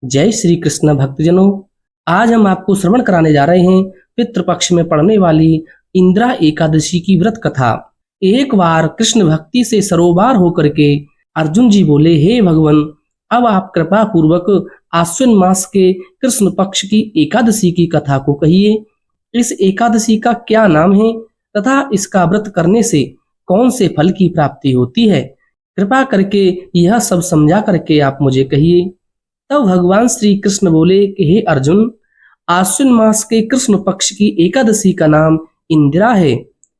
जय श्री कृष्ण भक्तजनों। आज हम आपको श्रवण कराने जा रहे हैं पितृपक्ष में पड़ने वाली इंदिरा एकादशी की व्रत कथा। एक बार कृष्ण भक्ति से सरोबार होकर के अर्जुन जी बोले, हे भगवान, अब आप कृपा पूर्वक आश्विन मास के कृष्ण पक्ष की एकादशी की कथा को कहिए। इस एकादशी का क्या नाम है तथा इसका व्रत करने से कौन से फल की प्राप्ति होती है? कृपा करके यह सब समझा करके आप मुझे कहिए। तब भगवान श्री कृष्ण बोले कि हे अर्जुन, आश्विन मास के कृष्ण पक्ष की एकादशी का नाम इंदिरा है।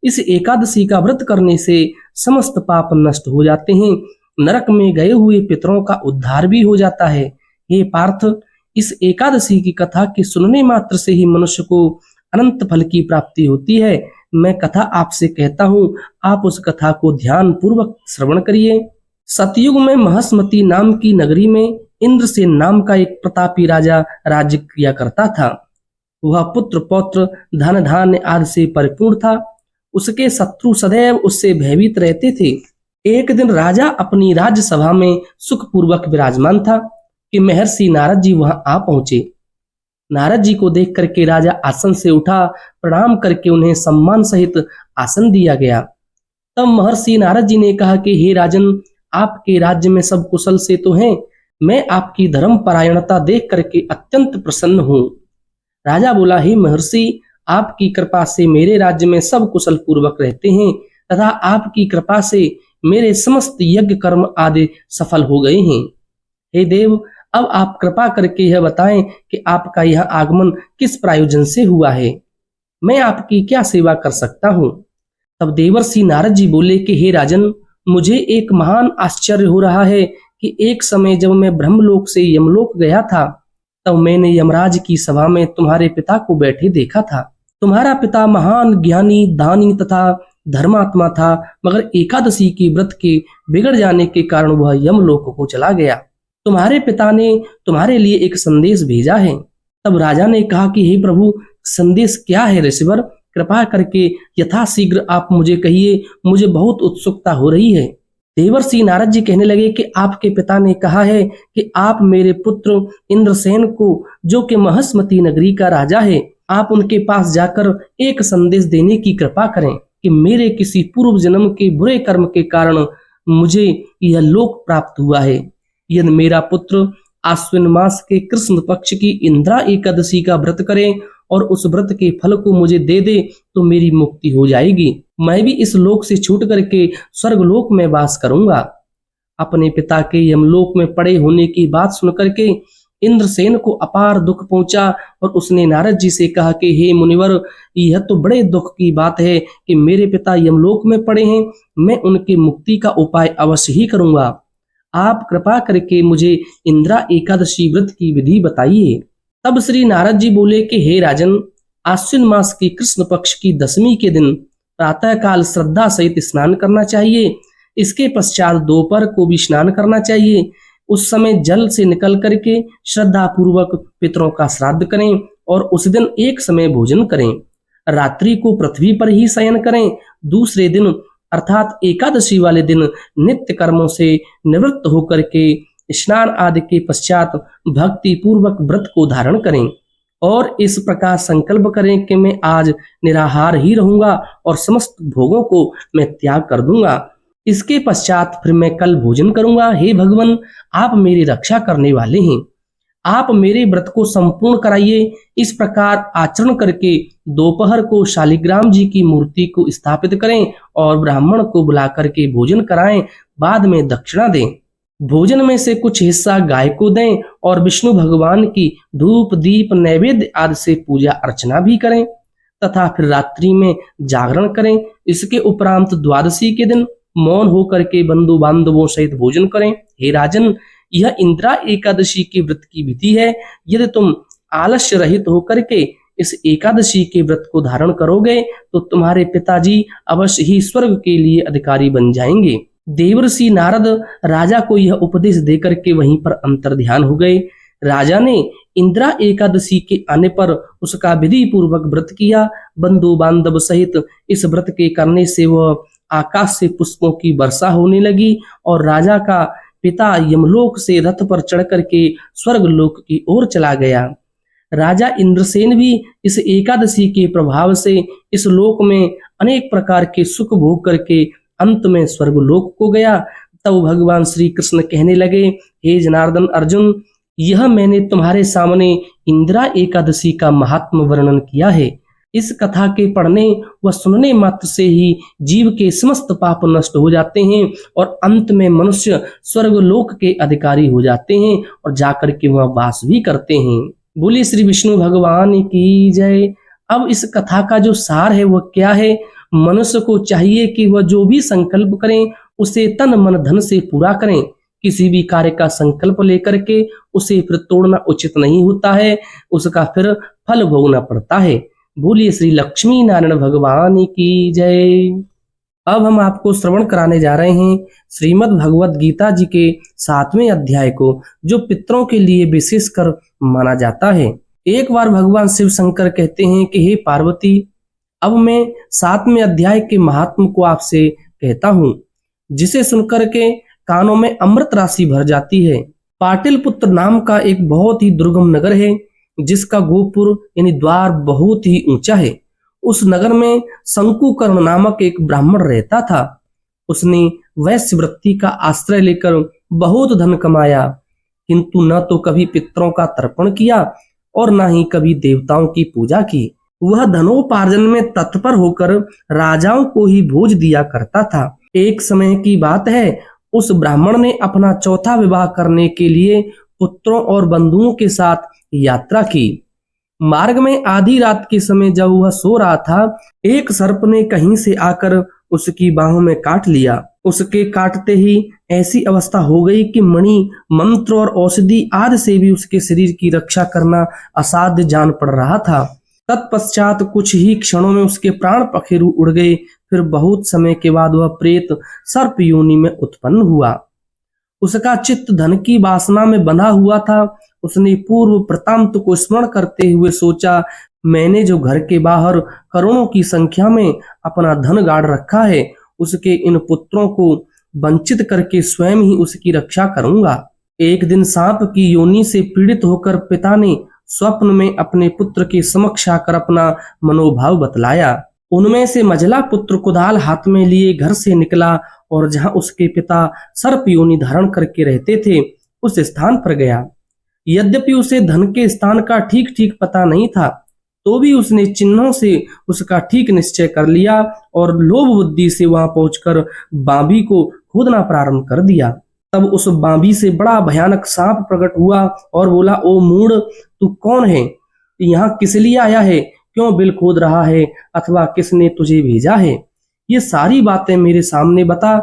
इस एकादशी का व्रत करने से समस्त पाप नष्ट हो जाते हैं, नरक में गए हुए पितरों का उद्धार भी हो जाता है। हे पार्थ, इस एकादशी की कथा के सुनने मात्र से ही मनुष्य को अनंत फल की प्राप्ति होती है। मैं कथा आपसे कहता हूँ, आप उस कथा को ध्यान पूर्वक श्रवण करिए। सतयुग में महस्मती नाम की नगरी में इंद्रसेन नाम का एक प्रतापी राजा राज्य किया करता था। वह पुत्र पौत्र धन धान्य आदि से परिपूर्ण था। उसके शत्रु सदैव उससे भयभीत रहते थे। एक दिन राजा अपनी राज्य सभा में सुखपूर्वक विराजमान था कि महर्षि नारद जी वहां आ पहुंचे। नारद जी को देख करके राजा आसन से उठा, प्रणाम करके उन्हें सम्मान सहित आसन दिया गया। तब महर्षि नारद जी ने कहा कि हे राजन, आपके राज्य में सब कुशल से तो हैं। मैं आपकी धर्म परायणता देख करके अत्यंत प्रसन्न हूँ। राजा बोला, हे महर्षि, आपकी कृपा से मेरे राज्य में सब कुशल पूर्वक रहते हैं तथा आपकी कृपा से मेरे समस्त यज्ञ कर्म आदि सफल हो गए हैं। हे देव, अब आप कृपा करके यह बताएं कि आपका यह आगमन किस प्रयोजन से हुआ है? मैं आपकी क्या सेवा कर सकता हूँ? तब देवर्षि नारद जी बोले कि हे राजन, मुझे एक महान आश्चर्य हो रहा है कि एक समय जब मैं ब्रह्मलोक से यमलोक गया था, तब मैंने यमराज की सभा में तुम्हारे पिता को बैठे देखा था। तुम्हारा पिता महान ज्ञानी, दानी तथा धर्मात्मा था, मगर एकादशी की व्रत के बिगड़ जाने के कारण वह यमलोक को चला गया। तुम्हारे पिता ने तुम्हारे लिए एक संदेश भेजा है। तब राजा ने कहा कि हे प्रभु, संदेश क्या है ऋषिवर? कृपा करके यथाशीघ्र आप मुझे कहिए, मुझे बहुत उत्सुकता हो रही है। देवर्षि नारद जी कहने लगे कि आपके पिता ने कहा है कि आप मेरे पुत्र इंद्रसेन को, जो कि महस्मती नगरी का राजा है, आप उनके पास जाकर एक संदेश देने की कृपा करें कि मेरे किसी पूर्व जन्म के बुरे कर्म के कारण मुझे यह लोक प्राप्त हुआ है। यदि मेरा पुत्र आश्विन मास के कृष्ण पक्ष की इंदिरा एकादशी का व्रत करे और उस व्रत के फल को मुझे दे दे तो मेरी मुक्ति हो जाएगी। मैं भी इस लोक से छूट करके स्वर्ग लोक में वास करूंगा। अपने पिता के यमलोक में पड़े होने की बात सुन करके इंद्रसेन को अपार दुख पहुंचा और उसने नारद जी से कहा कि हे मुनिवर, यह तो बड़े दुख की बात है कि मेरे पिता यमलोक में पड़े हैं। मैं उनकी मुक्ति का उपाय अवश्य ही करूंगा। आप कृपा करके मुझे इंदिरा एकादशी व्रत की विधि बताइए। तब श्री नारद जी बोले कि हे राजन, आश्विन मास की कृष्ण पक्ष की दशमी के दिन प्रातः काल श्रद्धा सहित स्नान करना चाहिए। इसके पश्चात दोपहर को भी स्नान करना चाहिए। उस समय जल से निकल करके श्रद्धा पूर्वक पितरों का श्राद्ध करें और उस दिन एक समय भोजन करें। रात्रि को पृथ्वी पर ही शयन करें। दूसरे दिन अर्थात एकादशी वाले दिन नित्य कर्मों से निवृत्त होकर के स्नान आदि के पश्चात भक्ति पूर्वक व्रत को धारण करें और इस प्रकार संकल्प करें कि मैं आज निराहार ही रहूंगा और समस्त भोगों को मैं त्याग कर दूंगा। इसके पश्चात फिर मैं कल भोजन करूंगा। हे भगवान, आप मेरी रक्षा करने वाले हैं, आप मेरे व्रत को संपूर्ण कराइए। इस प्रकार आचरण करके दोपहर को शालिग्राम जी की मूर्ति को स्थापित करें और ब्राह्मण को बुला करके भोजन कराएं, बाद में दक्षिणा दें। भोजन में से कुछ हिस्सा गाय को दें और विष्णु भगवान की धूप दीप नैवेद्य आदि से पूजा अर्चना भी करें तथा फिर रात्रि में जागरण करें। इसके उपरांत द्वादशी के दिन मौन होकर के बंधु बांधवों सहित भोजन करें। हे राजन, यह इंदिरा एकादशी के व्रत की विधि है। यदि तुम आलस्य रहित होकर के इस एकादशी के व्रत को धारण करोगे तो तुम्हारे पिताजी अवश्य ही स्वर्ग के लिए अधिकारी बन जाएंगे। देवर्षि नारद राजा को यह उपदेश देकर के वहीं पर अंतर्ध्यान हो गए। राजा ने इंदिरा एकादशी के आने पर उसका विधि पूर्वक व्रत किया। बंधु बांधव सहित इस व्रत के करने से वह आकाश से पुष्पों की वर्षा होने लगी और राजा का पिता यमलोक से रथ पर चढ़ करके स्वर्ग लोक की ओर चला गया। राजा इंद्रसेन भी इस एकादशी के प्रभाव से इस लोक में अनेक प्रकार के सुख भोग करके अंत में स्वर्ग लोक को गया। तब भगवान श्री कृष्ण कहने लगे, हे जनार्दन अर्जुन, यह मैंने तुम्हारे सामने इंदिरा एकादशी का महात्म वर्णन किया है। इस कथा के पढ़ने व सुनने मात्र से ही जीव के समस्त पाप नष्ट हो जाते हैं और अंत में मनुष्य स्वर्ग लोक के अधिकारी हो जाते हैं और जाकर के वह वास भी करते हैं। बोलिए श्री विष्णु भगवान की जय। अब इस कथा का जो सार है वह क्या है? मनुष्य को चाहिए कि वह जो भी संकल्प करें उसे तन मन धन से पूरा करें। किसी भी कार्य का संकल्प लेकर के उसे फिर तोड़ना उचित नहीं होता है, उसका फिर फल भोगना पड़ता है। बोलिए श्री लक्ष्मी नारायण भगवान की जय। अब हम आपको श्रवण कराने जा रहे हैं श्रीमद् भगवत गीता जी के 7वें अध्याय को, जो पितरों के लिए विशेषकर माना जाता है। एक बार भगवान शिव शंकर कहते हैं कि हे पार्वती, अब मैं 7वें अध्याय के महात्म को आपसे कहता हूँ, जिसे सुनकर के कानों में अमृत राशि भर जाती है। पाटिलपुत्र नाम का एक बहुत ही दुर्गम नगर है, जिसका गोपुर यानी द्वार बहुत ही ऊंचा है। उस नगर में शंकुकर्ण नामक एक ब्राह्मण रहता था। उसने वैश्य वृत्ति का आश्रय लेकर बहुत धन कमाया, किंतु न तो कभी पितरों का तर्पण किया और न ही कभी देवताओं की पूजा की। वह धनोपार्जन में तत्पर होकर राजाओं को ही भोज दिया करता था। एक समय की बात है, उस ब्राह्मण ने अपना चौथा विवाह करने के लिए पुत्रों और बंधुओं के साथ यात्रा की। मार्ग में आधी रात के समय जब वह सो रहा था, एक सर्प ने कहीं से आकर उसकी बाहों में काट लिया। उसके काटते ही ऐसी अवस्था हो गई कि मणि, मंत्र और औषधि आदि से भी उसके शरीर की रक्षा करना असाध्य जान पड़ रहा था। तत्पश्चात कुछ ही क्षणों में उसके प्राण पखेरु उड़ गए। फिर बहुत समय के बाद वह प्रेत सर्प योनि में उत्पन्न हुआ। उसका चित्त धन की वासना में बंधा हुआ था। उसने पूर्व वृत्तांत को स्मरण करते हुए सोचा, मैंने जो घर के बाहर करोड़ों की संख्या में अपना धन गाड़ रखा है, उसके इन पुत्रों को वंचित करके स्वयं ही उसकी रक्षा करूंगा। एक दिन सांप की योनि से पीड़ित होकर पिता ने स्वप्न में अपने पुत्र के समक्ष आकर अपना मनोभाव बतलाया। उनमें से मझला पुत्र कुदाल हाथ में लिए घर से निकला और जहां उसके पिता सर्प योनि धारण करके रहते थे, उस स्थान पर गया। यद्यपि उसे धन के स्थान का ठीक ठीक पता नहीं था, तो भी उसने चिन्हों से उसका ठीक निश्चय कर लिया और लोभ बुद्धि से वहां पहुंचकर बांबी को खोदना प्रारंभ कर दिया। तब उस बांबी से बड़ा भयानक सांप प्रकट हुआ और बोला, ओ मूढ़, तू कौन है? यहाँ किस लिए आया है? क्यों बिल खोद रहा है? अथवा किसने तुझे भेजा है? ये सारी बातें मेरे सामने बता।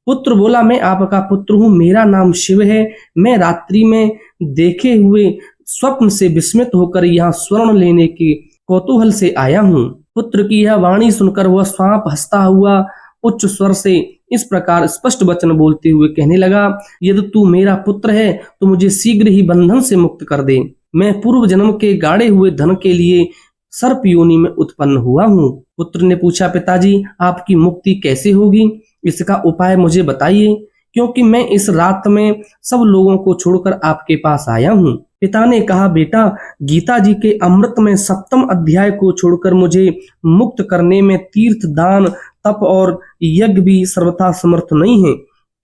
पुत्र बोला, मैं आपका पुत्र हूँ, मेरा नाम शिव है। मैं रात्रि में देखे हुए स्वप्न से विस्मित होकर यहाँ स्वर्ण लेने के कौतूहल से आया हूँ। पुत्र की यह वाणी सुनकर वह सांप हंसता हुआ उच्च स्वर से इस प्रकार स्पष्ट वचन बोलते हुए कहने लगा, यदि तू मेरा पुत्र है तो मुझे शीघ्र ही बंधन से मुक्त कर दे। मैं पूर्व जन्म के गाड़े हुए धन के लिए सर्प योनि में उत्पन्न हुआ हूँ। पुत्र ने पूछा, पिताजी, आपकी मुक्ति कैसे होगी? इसका उपाय मुझे बताइए, क्योंकि मैं इस रात में सब लोगों को छोड़कर आपके पास आया हूँ। पिता ने कहा, बेटा, गीता जी के अमृत में 7वें अध्याय को छोड़कर मुझे मुक्त करने में तीर्थ, दान, तप और यज्ञ भी सर्वथा समर्थ नहीं है।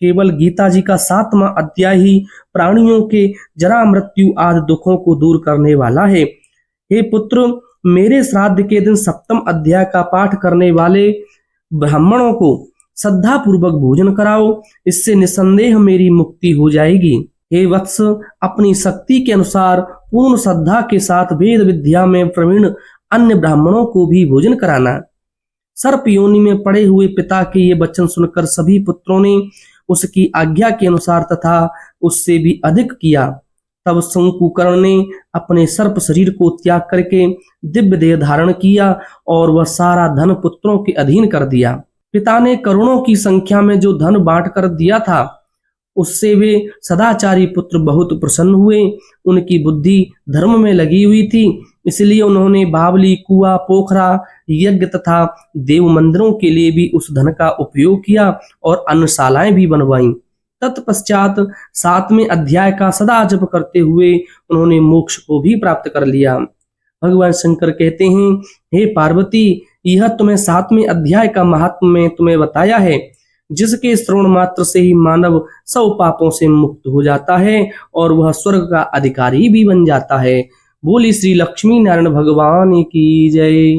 केवल गीता जी का 7वां अध्याय ही प्राणियों के जरा मृत्यु आदि दुखों को दूर करने वाला है। हे पुत्र, मेरे श्राद्ध के दिन 7वें अध्याय का पाठ करने वाले ब्राह्मणों को श्रद्धा पूर्वक भोजन कराओ, इससे निसंदेह मेरी मुक्ति हो जाएगी। हे वत्स, अपनी शक्ति के अनुसार पूर्ण श्रद्धा के साथ वेद विद्या में प्रवीण अन्य ब्राह्मणों को भी भोजन कराना। सर्प योनि में पड़े हुए पिता के ये वचन सुनकर सभी पुत्रों ने उसकी आज्ञा के अनुसार तथा उससे भी अधिक किया। तब शंकुकर्ण ने अपने सर्प शरीर को त्याग करके दिव्य देह धारण किया और वह सारा धन पुत्रों के अधीन कर दिया। पिता ने करोड़ों की संख्या में जो धन बांट कर दिया था, उससे वे सदाचारी पुत्र बहुत प्रसन्न हुए। उनकी बुद्धि धर्म में लगी हुई थी, इसलिए उन्होंने बावली, कुआं, पोखरा, यज्ञ तथा देव मंदिरों के लिए भी उस धन का उपयोग किया और अन्नशालाएं भी बनवाईं। तत्पश्चात 7वें अध्याय का सदा जप करते हुए उन्होंने मोक्ष को भी प्राप्त कर लिया। भगवान शंकर कहते हैं, हे पार्वती, यह तुम्हें 7वें अध्याय का महात्म्य में तुम्हें बताया है, जिसके श्रवण मात्र से ही मानव सब पापों से मुक्त हो जाता है और वह स्वर्ग का अधिकारी भी बन जाता है। बोली श्री लक्ष्मी नारायण भगवान की जय।